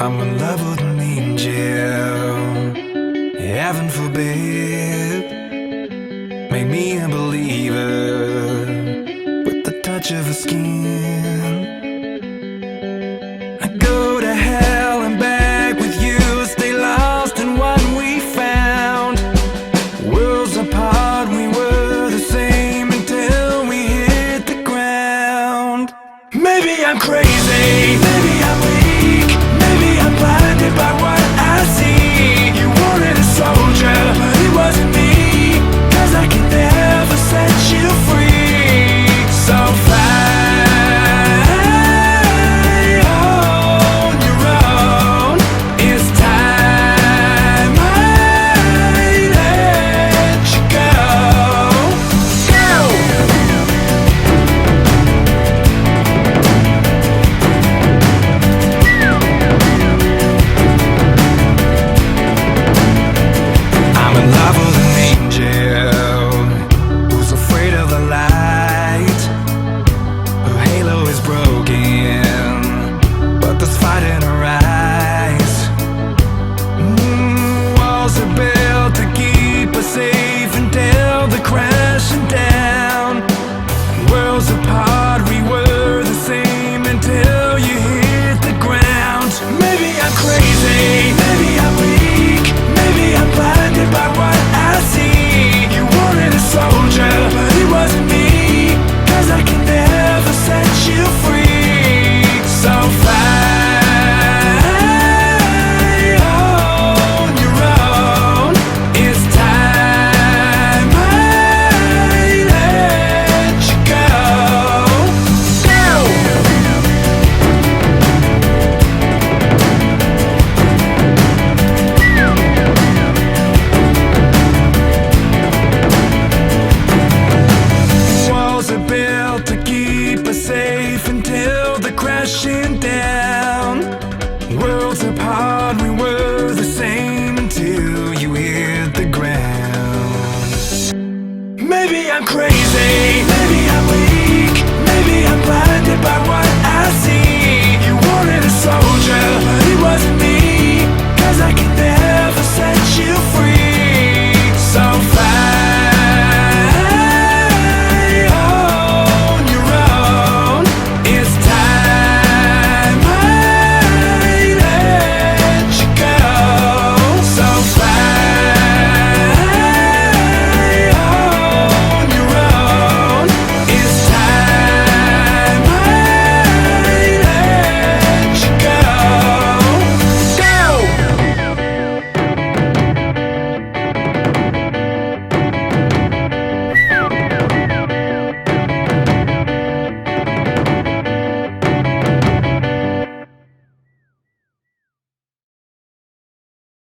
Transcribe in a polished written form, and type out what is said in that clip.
I'm in love with an angel. Heaven forbid. Make me a believer with the touch of her skin. I go to hell and back with you, stay lost in what we found. Worlds apart, we were the same until we hit the ground. Maybe I'm crazy.